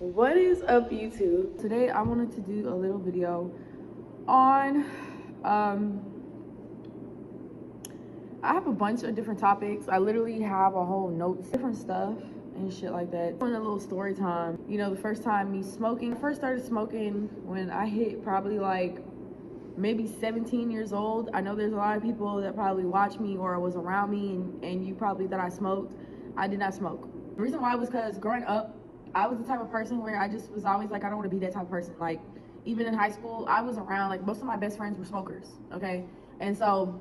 What is up, YouTube? Today I wanted to do a little video on I have a bunch of different topics. I literally have a whole notes, different stuff and shit like that. Doing a little story time. You know, the first time me smoking, I first started smoking when I hit probably like maybe 17 years old. I know there's a lot of people that probably watch me or was around me and you probably thought I smoked. I did not smoke. The reason why was because growing up, I was the type of person where I just was always like, I don't want to be that type of person. Like, even in high school, I was around, like, most of my best friends were smokers, okay? And so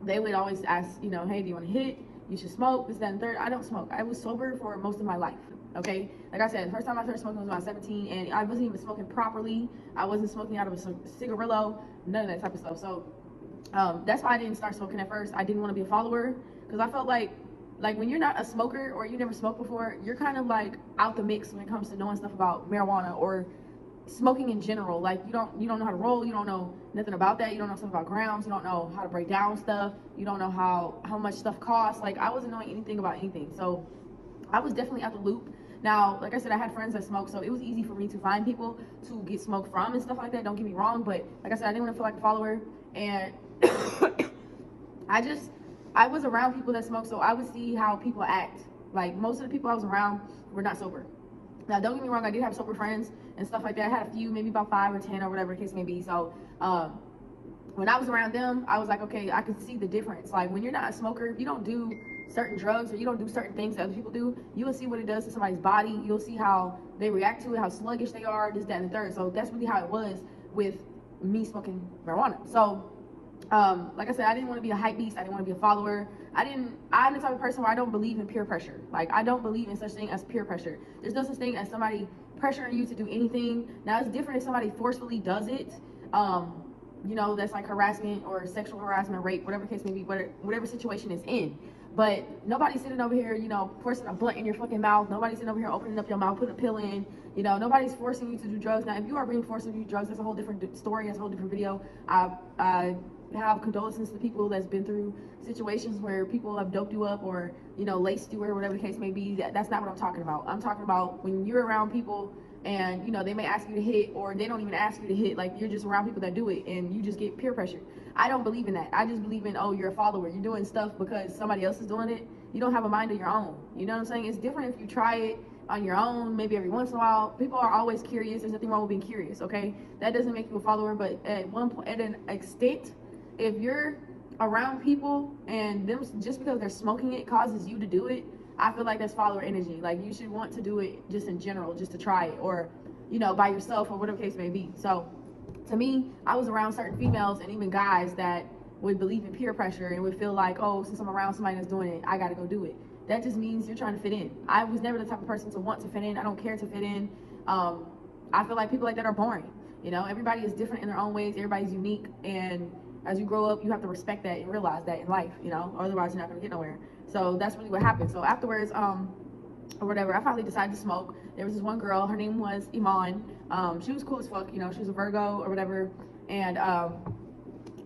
they would always ask, you know, hey, do you want to hit? You should smoke, this, that, and third. I don't smoke. I was sober for most of my life, okay? Like I said, the first time I started smoking was when I was 17, and I wasn't even smoking properly. I wasn't smoking out of a cigarillo, none of that type of stuff. So that's why I didn't start smoking at first. I didn't want to be a follower because I felt like when you're not a smoker or you never smoked before, you're kind of like out the mix when it comes to knowing stuff about marijuana or smoking in general. Like you don't know how to roll, you don't know nothing about that, you don't know something about grams, you don't know how to break down stuff, you don't know how much stuff costs. Like I wasn't knowing anything about anything, so I was definitely out the loop. Now, like I said, I had friends that smoked, so it was easy for me to find people to get smoke from and stuff like that. Don't get me wrong, but like I said, I didn't want to feel like a follower, and I was around people that smoke, so I would see how people act. Like most of the people I was around were not sober. Now, don't get me wrong, I did have sober friends and stuff like that. I had a few, maybe about 5 or 10 or whatever the case may be. So when I was around them, I was like, okay, I could see the difference. Like when you're not a smoker, if you don't do certain drugs or you don't do certain things that other people do, you will see what it does to somebody's body. You'll see how they react to it, how sluggish they are, this, that, and the third. So that's really how it was with me smoking marijuana. So like I said, I didn't want to be a hype beast. I didn't want to be a follower. I'm the type of person where I don't believe in peer pressure. Like I don't believe in such thing as peer pressure. There's no such thing as somebody pressuring you to do anything. Now it's different if somebody forcefully does it. You know, that's like harassment or sexual harassment, rape, whatever case may be, whatever situation is in. But nobody's sitting over here, you know, forcing a blunt in your fucking mouth. Nobody's sitting over here opening up your mouth, putting a pill in. You know, nobody's forcing you to do drugs. Now, if you are being forced to do drugs, that's a whole different story. That's a whole different video. I have condolences to people that's been through situations where people have doped you up or, you know, laced you or whatever the case may be. That's not what I'm talking about. I'm talking about when you're around people and, you know, they may ask you to hit or they don't even ask you to hit. Like you're just around people that do it and you just get peer pressure. I don't believe in that. I just believe in, oh, you're a follower. You're doing stuff because somebody else is doing it. You don't have a mind of your own. You know what I'm saying? It's different if you try it on your own, maybe every once in a while. People are always curious. There's nothing wrong with being curious, okay? That doesn't make you a follower, but at one point, at an extent, if you're around people and them just because they're smoking it causes you to do it, I feel like that's follower energy. Like you should want to do it just in general, just to try it, or, you know, by yourself or whatever case may be. So to me, I was around certain females and even guys that would believe in peer pressure and would feel like, oh, since I'm around somebody that's doing it, I gotta go do it. That just means you're trying to fit in. I was never the type of person to want to fit in. I don't care to fit in. I feel like people like that are boring. You know, everybody is different in their own ways. Everybody's unique, and as you grow up, you have to respect that and realize that in life, you know, otherwise you're not gonna get nowhere. So that's really what happened. So afterwards, or whatever, I finally decided to smoke. There was this one girl, her name was Iman. She was cool as fuck, you know, she was a Virgo or whatever, and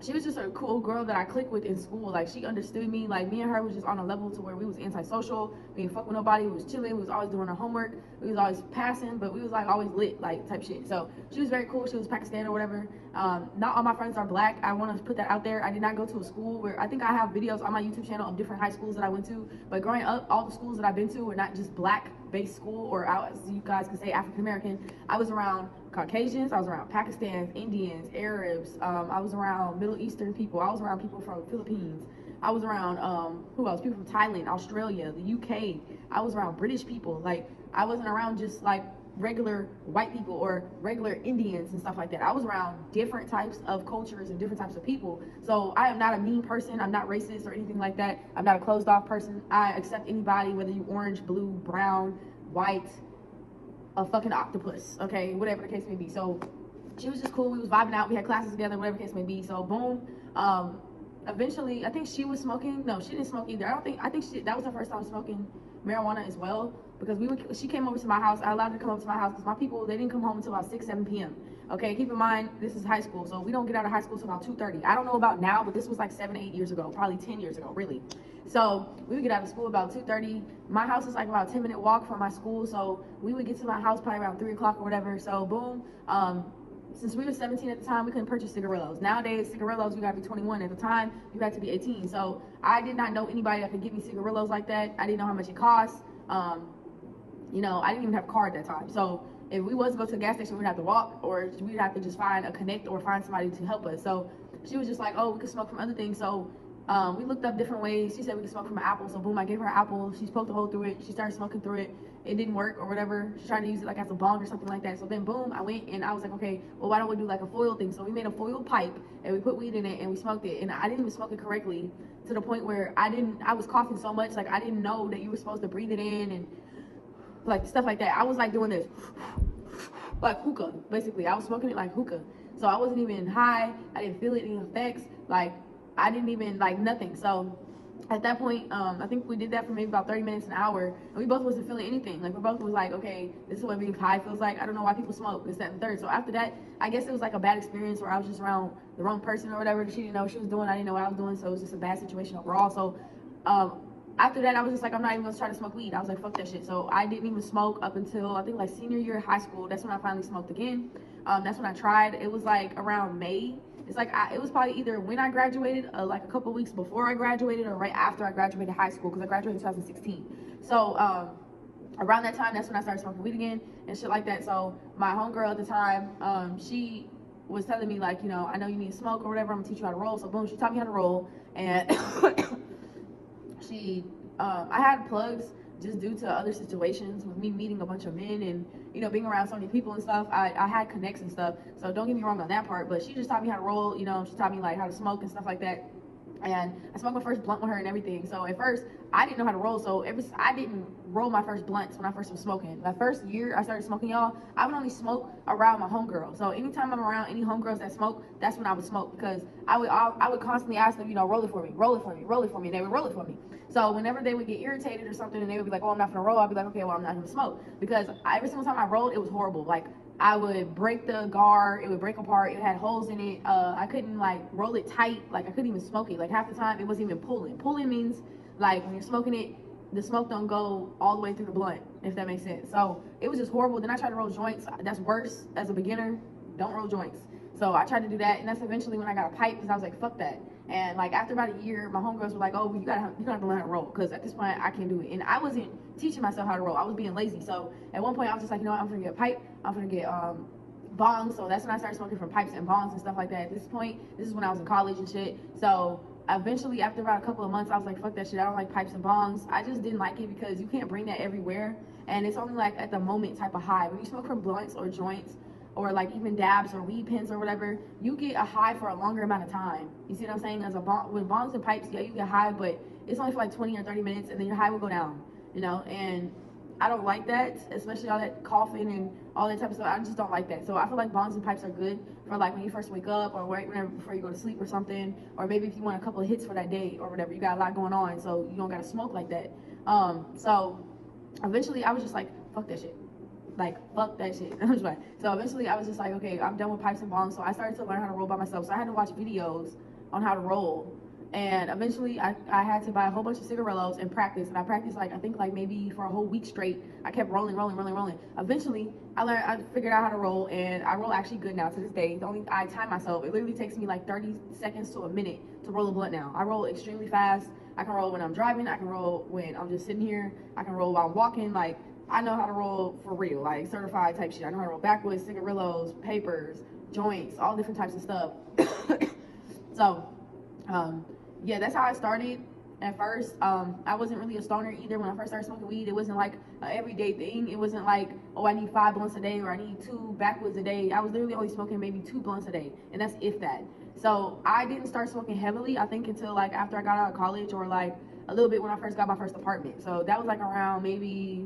she was just a cool girl that I clicked with in school. Like she understood me. Like me and her was just on a level to where we was antisocial. We didn't fuck with nobody. We was chilling. We was always doing our homework. We was always passing, but we was like always lit, like type shit. So she was very cool. She was Pakistan or whatever. Not all my friends are black. I want to put that out there. I did not go to a school where I think I have videos on my YouTube channel of different high schools that I went to. But growing up, all the schools that I've been to were not just black based school or out, as you guys can say, African American. I was around Caucasians, I was around Pakistanis, Indians, Arabs, I was around Middle Eastern people, I was around people from Philippines, I was around who else, people from Thailand, Australia, the UK, I was around British people. Like I wasn't around just like regular white people or regular Indians and stuff like that. I was around different types of cultures and different types of people. So I am not a mean person. I'm not racist or anything like that. I'm not a closed off person. I accept anybody, whether you orange, blue, brown, white, a fucking octopus, okay, whatever the case may be. So she was just cool. We was vibing out. We had classes together, whatever the case may be. So boom. Eventually, I think she was smoking. No, she didn't smoke either. I think that was her first time smoking marijuana as well, because she came over to my house. I allowed her to come over to my house because my people, they didn't come home until about 6, 7 p.m. Okay, keep in mind, this is high school, so we don't get out of high school until about 2:30. I don't know about now, but this was like 7, 8 years ago, probably 10 years ago, really. So we would get out of school about 2:30. My house is like about a 10-minute walk from my school, so we would get to my house probably around 3 o'clock or whatever. So boom, since we were 17 at the time, we couldn't purchase cigarillos. Nowadays, cigarillos, you gotta be 21. At the time, you had to be 18. So I did not know anybody that could give me cigarillos like that. I didn't know how much it cost. You know, I didn't even have a car at that time. So if we was to go to the gas station, we'd have to walk, or we'd have to just find a connect or find somebody to help us. So she was just like, oh, we could smoke from other things. So we looked up different ways. She said we could smoke from an apple. So boom, I gave her an apple. She poked a hole through it. She started smoking through it. It didn't work or whatever. She tried to use it like as a bong or something like that. So then boom, I went and I was like, okay, well, why don't we do like a foil thing? So we made a foil pipe and we put weed in it and we smoked it. And I didn't even smoke it correctly, to the point where I was coughing so much, like I didn't know that you were supposed to breathe it in and like stuff like that. I was like doing this like hookah, basically. I was smoking it like hookah. So I wasn't even high. I didn't feel any effects. Like I didn't even like nothing. So at that point, I think we did that for maybe about 30 minutes, an hour, and we both wasn't feeling anything. Like we both was like, okay, this is what being high feels like. I don't know why people smoke, this, that, and third. So after that, I guess it was like a bad experience where I was just around the wrong person or whatever. She didn't know what she was doing. I didn't know what I was doing. So it was just a bad situation overall. So after that, I was just like, I'm not even gonna try to smoke weed. I was like, fuck that shit. So I didn't even smoke up until I think like senior year of high school. That's when I finally smoked again. That's when I tried. It was like around May. It's like it was probably either when I graduated, like a couple weeks before I graduated, or right after I graduated high school, because I graduated in 2016. So around that time, that's when I started smoking weed again and shit like that. So my homegirl at the time, she was telling me like, you know, I know you need to smoke or whatever. I'm gonna teach you how to roll. So boom, she taught me how to roll, and I had plugs just due to other situations with me meeting a bunch of men and, you know, being around so many people and stuff. I had connects and stuff, so don't get me wrong on that part, but she just taught me how to roll, you know. She taught me like how to smoke and stuff like that, and I smoked my first blunt with her and everything. So at first I didn't know how to roll, so I didn't roll my first blunts when I first was smoking. My first year I started smoking, y'all, I would only smoke around my homegirl. So anytime I'm around any homegirls that smoke, that's when I would smoke, because I would constantly ask them, you know, roll it for me, roll it for me, roll it for me, and they would roll it for me. So whenever they would get irritated or something and they would be like, oh, I'm not gonna roll, I'd be like, okay, well, I'm not gonna smoke. Because every single time I rolled, it was horrible. Like I would break the gar, it would break apart, it had holes in it. I couldn't like roll it tight, like I couldn't even smoke it. Like half the time it wasn't even pulling. Pulling means like when you're smoking it, the smoke don't go all the way through the blunt, if that makes sense. So it was just horrible. Then I tried to roll joints. That's worse. As a beginner, don't roll joints. So I tried to do that, and that's eventually when I got a pipe, because I was like, fuck that. And like after about a year, my homegirls were like, oh, you gotta have to learn how to roll, because at this point I can't do it. And I wasn't teaching myself how to roll. I was being lazy. So at one point I was just like, you know what, I'm gonna get a pipe. I'm gonna get bongs. So that's when I started smoking from pipes and bongs and stuff like that. At this point, this is when I was in college and shit. So eventually, after about a couple of months, I was like, fuck that shit. I don't like pipes and bongs. I just didn't like it because you can't bring that everywhere, and it's only like at the moment type of high. When you smoke from blunts or joints, or like even dabs or weed pens or whatever, you get a high for a longer amount of time. You see what I'm saying? As a with bongs and pipes, yeah, you get high, but it's only for like 20 or 30 minutes, and then your high will go down, you know. And I don't like that, especially all that coughing and all that type of stuff. I just don't like that. So I feel like bongs and pipes are good for like when you first wake up, or right whenever before you go to sleep or something, or maybe if you want a couple of hits for that day or whatever. You got a lot going on, so you don't gotta smoke like that. So eventually I was just like, fuck that shit. Like, fuck that shit. I'm just like, so eventually I was just like, okay, I'm done with pipes and bongs. So I started to learn how to roll by myself. So I had to watch videos on how to roll. And eventually I had to buy a whole bunch of cigarillos and practice. And I practiced like, I think like maybe for a whole week straight. I kept rolling. Eventually I figured out how to roll, and I roll actually good now to this day. I time myself. It literally takes me like 30 seconds to a minute to roll a blunt now. I roll extremely fast. I can roll when I'm driving. I can roll when I'm just sitting here. I can roll while I'm walking. Like, I know how to roll for real, like certified type shit. I know how to roll backwoods, cigarillos, papers, joints, all different types of stuff. So, yeah, that's how I started at first. I wasn't really a stoner either when I first started smoking weed. It wasn't like an everyday thing. It wasn't like, oh, I need 5 blunts a day or I need 2 backwoods a day. I was literally only smoking maybe 2 blunts a day, and that's if that. So I didn't start smoking heavily, I think, until like after I got out of college, or like a little bit when I first got my first apartment. So that was like around maybe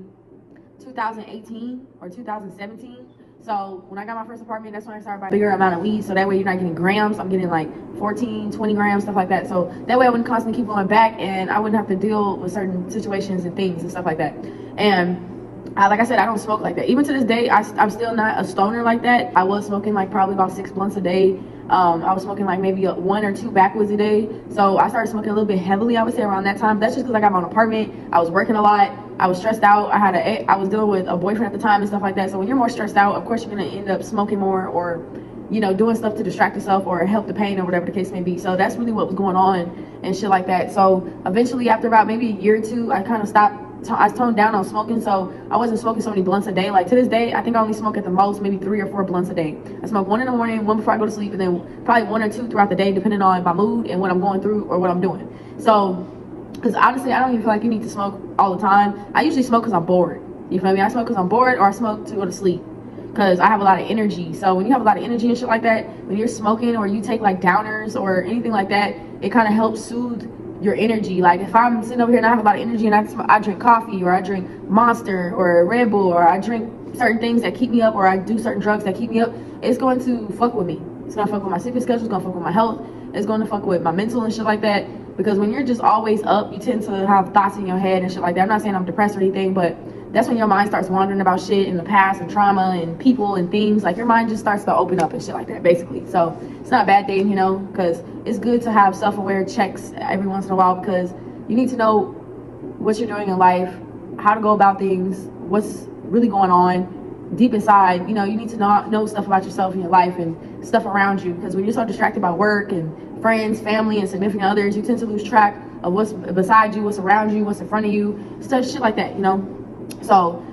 2018 or 2017. So when I got my first apartment, that's when I started buying a bigger amount of weed, so that way you're not getting grams. I'm getting like 14, 20 grams, stuff like that. So that way I wouldn't constantly keep going back, and I wouldn't have to deal with certain situations and things and stuff like that. And like I said, I don't smoke like that. Even to this day, I'm still not a stoner like that. I was smoking like probably about 6 blunts a day I was smoking like maybe 1 or 2 backwoods a day. So I started smoking a little bit heavily, I would say, around that time. That's just because I got my own apartment. I was working a lot. I was stressed out. I was dealing with a boyfriend at the time and stuff like that. So when you're more stressed out, of course you're gonna end up smoking more, or doing stuff to distract yourself or help the pain or whatever the case may be. So that's really what was going on and shit like that. So eventually, after about maybe a year or two, I kind of stopped. I toned down on smoking, so I wasn't smoking so many blunts a day. Like to this day, I think I only smoke at the most maybe 3 or 4 blunts a day. I smoke 1 in the morning, 1 before I go to sleep, and then probably 1 or 2 throughout the day, depending on my mood and what I'm going through or what I'm doing. So, because honestly, I don't even feel like you need to smoke all the time. I usually smoke because I'm bored. You feel me? I smoke because I'm bored, or I smoke to go to sleep because I have a lot of energy. So when you have a lot of energy and shit like that, when you're smoking or you take like downers or anything like that, it kind of helps soothe your energy. Like if I'm sitting over here and I have a lot of energy and I drink coffee, or I drink Monster or Red Bull, or I drink certain things that keep me up, or I do certain drugs that keep me up, it's going to fuck with me. It's gonna fuck with my sleeping schedule, it's gonna fuck with my health, it's gonna fuck with my mental and shit like that. Because when you're just always up, you tend to have thoughts in your head and shit like that. I'm not saying I'm depressed or anything, but that's when your mind starts wandering about shit in the past and trauma and people and things. Like your mind just starts to open up and shit like that, basically. So it's not a bad thing, because it's good to have self-aware checks every once in a while, because you need to know what you're doing in life, how to go about things, what's really going on deep inside. You need to know stuff about yourself and your life and stuff around you, because when you're so distracted by work and friends, family, and significant others, you tend to lose track of what's beside you, what's around you, what's in front of you, stuff, shit like that, So,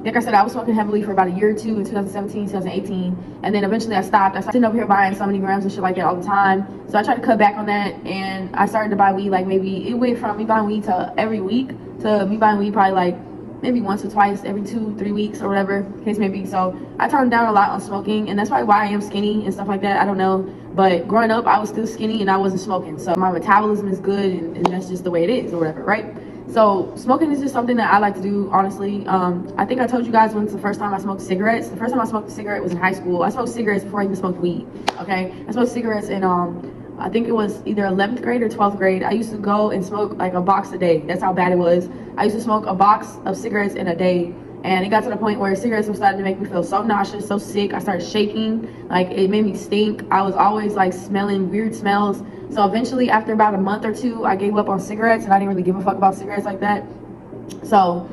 like I said, I was smoking heavily for about a year or two in 2017, 2018, and then eventually I stopped. I started sitting over here buying so many grams and shit like that all the time. So I tried to cut back on that, and I started to buy weed. Like maybe it went from me buying weed to every week to me buying weed probably like maybe once or twice every 2-3 weeks or whatever case may be. So I toned down a lot on smoking, and that's probably why I am skinny and stuff like that. I don't know, but growing up I was still skinny and I wasn't smoking, so my metabolism is good, and that's just the way it is or whatever, right? So smoking is just something that I like to do, honestly. I think I told you guys when's the first time I smoked cigarettes. The first time I smoked a cigarette was in high school. I smoked cigarettes before I even smoked weed, okay? I smoked cigarettes in I think it was either 11th grade or 12th grade. I used to go and smoke like a box a day. That's how bad it was. I used to smoke a box of cigarettes in a day. And it got to the point where cigarettes were starting to make me feel so nauseous, so sick. I started shaking. Like, it made me stink. I was always like smelling weird smells. So eventually, after about a month or 2, I gave up on cigarettes, and I didn't really give a fuck about cigarettes like that. So,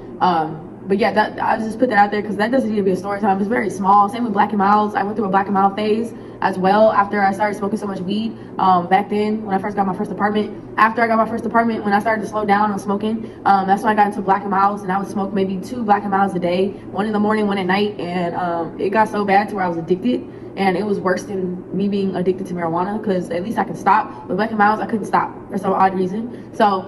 but yeah, I just put that out there because that doesn't need to be a story time. It's very small. Same with Black and Milds. I went through a Black and Mild phase as well after I started smoking so much weed. Back then, when I first got my first apartment. After I got my first apartment, when I started to slow down on smoking, that's when I got into Black and Milds, and I would smoke maybe 2 Black and Milds a day, 1 in the morning, 1 at night, and it got so bad to where I was addicted. And it was worse than me being addicted to marijuana, because at least I could stop. With Black and Milds, I couldn't stop for some odd reason. So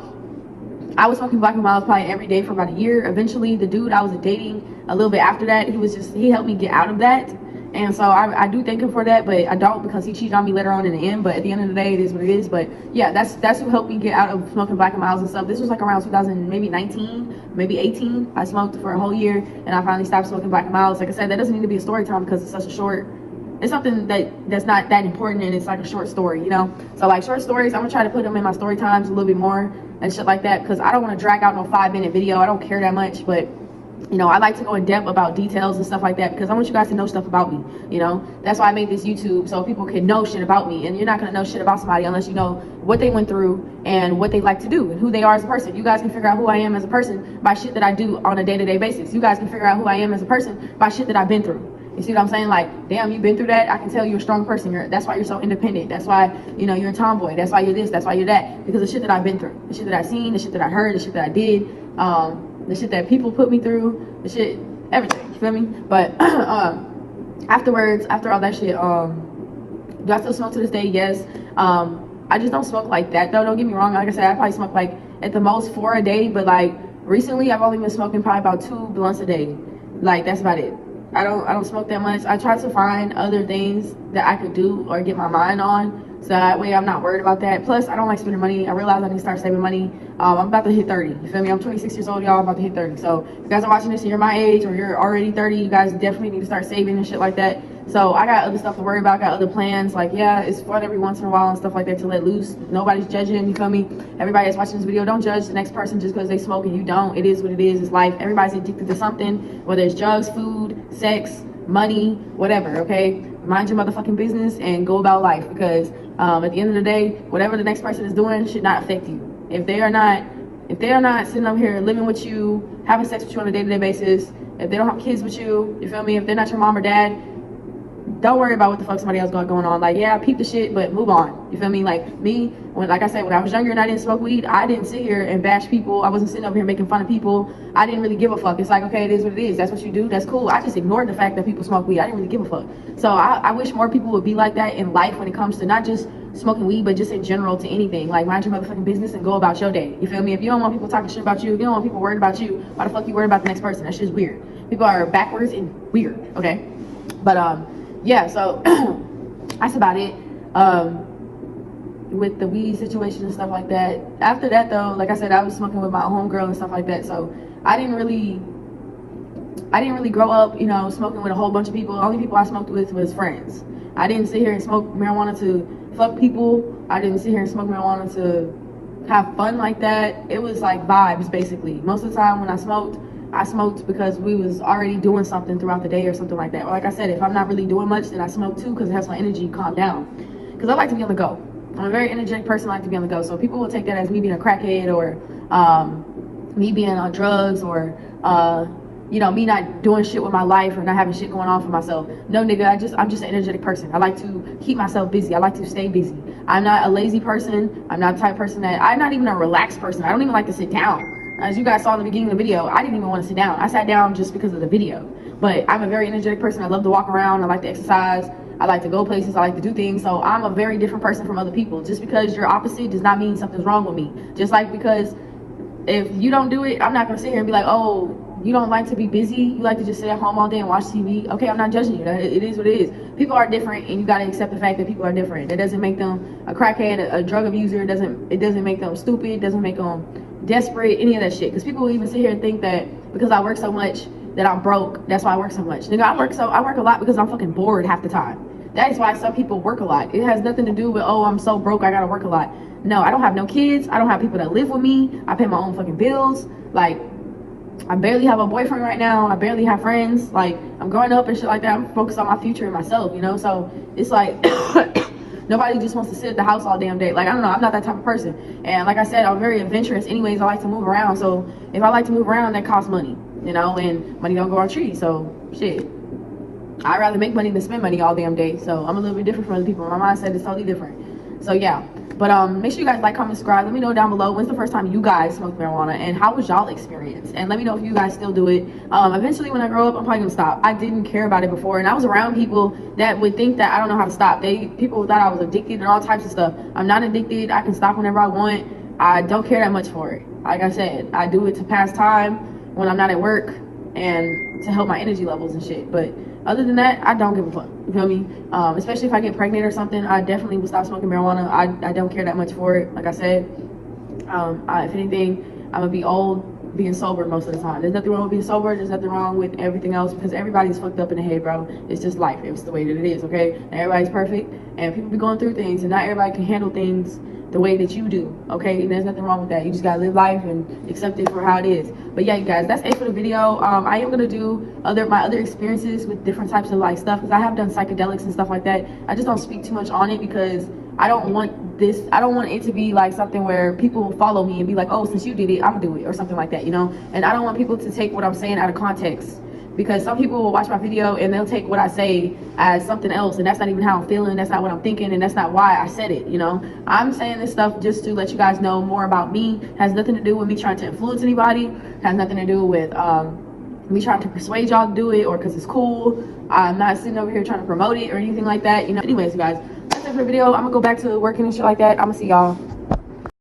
I was smoking Black and Milds probably every day for about a year. Eventually, the dude I was dating a little bit after that, he helped me get out of that. And so I do thank him for that, but I don't, because he cheated on me later on in the end. But at the end of the day, it is what it is. But yeah, that's who helped me get out of smoking Black and Milds and stuff. This was like around 2000, maybe 19, maybe 18. I smoked for a whole year, and I finally stopped smoking Black and Milds. Like I said, that doesn't need to be a story time, because it's such a short. It's something that's not that important, and it's like a short story, So like short stories, I'm gonna try to put them in my story times a little bit more and shit like that, because I don't want to drag out no 5-minute video. I don't care that much, but I like to go in depth about details and stuff like that, because I want you guys to know stuff about me. That's why I made this YouTube, so people can know shit about me. And you're not gonna know shit about somebody unless you know what they went through and what they like to do and who they are as a person. You guys can figure out who I am as a person by shit that I do on a day-to-day basis. You guys can figure out who I am as a person by shit that I've been through. You see what I'm saying? Like, damn, you've been through that. I can tell you're a strong person. That's why you're so independent. That's why, you're a tomboy. That's why you're this. That's why you're that. Because of the shit that I've been through. The shit that I've seen. The shit that I heard. The shit that I did. The shit that people put me through. The shit, everything. You feel me? But afterwards, after all that shit, do I still smoke to this day? Yes. I just don't smoke like that, though. Don't get me wrong. Like I said, I probably smoke like at the most 4 a day. But like recently, I've only been smoking probably about 2 blunts a day. Like, that's about it. I don't smoke that much. I try to find other things that I could do or get my mind on, so that way I'm not worried about that. Plus, I don't like spending money. I realize I need to start saving money. I'm about to hit 30. You feel me? I'm 26 years old, y'all. I'm about to hit 30. So if you guys are watching this and you're my age, or you're already 30, you guys definitely need to start saving and shit like that. So I got other stuff to worry about. I got other plans. Like, yeah, it's fun every once in a while and stuff like that to let loose. Nobody's judging, you feel me? Everybody that's watching this video, don't judge the next person just because they smoke and you don't. It is what it is. It's life. Everybody's addicted to something, whether it's drugs, food, sex, money, whatever, okay? mind your motherfucking business and go about life, because at the end of the day, whatever the next person is doing should not affect you. If they are not sitting up here living with you, having sex with you on a day-to-day basis, if they don't have kids with you, you feel me? If they're not your mom or dad, don't worry about what the fuck somebody else got going on. Like, yeah, peep the shit, but move on. You feel me? Like me, like I said, when I was younger and I didn't smoke weed, I didn't sit here and bash people. I wasn't sitting up here making fun of people. I didn't really give a fuck. It's like, okay, it is what it is. That's what you do. That's cool. I just ignored the fact that people smoke weed. I didn't really give a fuck. So I wish more people would be like that in life when it comes to not just smoking weed, but just in general to anything. Like, mind your motherfucking business and go about your day. You feel me? If you don't want people talking shit about you, if you don't want people worried about you, why the fuck you worried about the next person? That shit's weird. People are backwards and weird, okay? But yeah, so that's about it with the weed situation and stuff like that. After that though, like I said, I was smoking with my homegirl and stuff like that, so I didn't really grow up, you know, smoking with a whole bunch of people. The only people I smoked with was friends. I didn't sit here and smoke marijuana to fuck people. I didn't sit here and smoke marijuana to have fun like that. It was like vibes, basically. Most of the time when I smoked because we was already doing something throughout the day or something like that. Or like I said, if I'm not really doing much, then I smoke too, because it helps my energy calm down. Because I like to be on the go. I'm a very energetic person. I like to be on the go. So people will take that as me being a crackhead, or me being on drugs, or you know, me not doing shit with my life or not having shit going on for myself. No, nigga, I'm just an energetic person. I like to keep myself busy. I like to stay busy. I'm not a lazy person. I'm not the type of person I'm not even a relaxed person. I don't even like to sit down. As you guys saw in the beginning of the video, I didn't even want to sit down. I sat down just because of the video. But I'm a very energetic person. I love to walk around. I like to exercise. I like to go places. I like to do things. So I'm a very different person from other people. Just because you're opposite does not mean something's wrong with me. Just like, because if you don't do it, I'm not going to sit here and be like, oh, you don't like to be busy, you like to just sit at home all day and watch TV. Okay, I'm not judging you. It is what it is. People are different, and you got to accept the fact that people are different. That doesn't make them a crackhead, a drug abuser. It doesn't make them stupid. It doesn't make them desperate, any of that shit. Because people will even sit here and think that because I work so much that I'm broke, that's why I work so much. Nigga, I work a lot because I'm fucking bored half the time. That is why some people work a lot. It has nothing to do with, oh, I'm so broke, I gotta work a lot. No, I don't have no kids. I don't have people that live with me. I pay my own fucking bills. Like, I barely have a boyfriend right now. I barely have friends. Like, I'm growing up and shit like that. I'm focused on my future and myself, you know? So it's like nobody just wants to sit at the house all damn day. Like, I don't know, I'm not that type of person. And like I said, I'm very adventurous anyways. I like to move around. So if I like to move around, that costs money, you know? And money don't go on trees. So shit, I'd rather make money than spend money all damn day. So I'm a little bit different from other people. My mindset is totally different. So yeah. But make sure you guys like, comment, subscribe. Let me know down below, when's the first time you guys smoked marijuana, and how was y'all experience? And let me know if you guys still do it. Eventually when I grow up, I'm probably gonna stop. I didn't care about it before, and I was around people that would think that I don't know how to stop. People thought I was addicted and all types of stuff. I'm not addicted. I can stop whenever I want. I don't care that much for it. Like I said, I do it to pass time when I'm not at work and to help my energy levels and shit. But other than that, I don't give a fuck. You feel me? Especially if I get pregnant or something, I definitely will stop smoking marijuana. I don't care that much for it. Like I said, if anything, I'm gonna be old being sober most of the time. There's nothing wrong with being sober. There's nothing wrong with everything else, because everybody's fucked up in the head, bro. It's just life. It's the way that it is, okay? And everybody's perfect, and people be going through things, and not everybody can handle things the way that you do, okay? And there's nothing wrong with that. You just gotta live life and accept it for how it is. But yeah, you guys, that's it for the video. I am gonna do my other experiences with different types of like stuff, because I have done psychedelics and stuff like that. I just don't speak too much on it, because I don't want it to be like something where people will follow me and be like, oh, since you did it, I'm gonna do it, or something like that, you know? And I don't want people to take what I'm saying out of context, because some people will watch my video and they'll take what I say as something else, and that's not even how I'm feeling, that's not what I'm thinking, and that's not why I said it, you know? I'm saying this stuff just to let you guys know more about me. It has nothing to do with me trying to influence anybody. It has nothing to do with me trying to persuade y'all to do it, or because it's cool. I'm not sitting over here trying to promote it or anything like that, you know? Anyways, you guys, that's it for the video. I'm gonna go back to working and shit like that. I'm gonna see y'all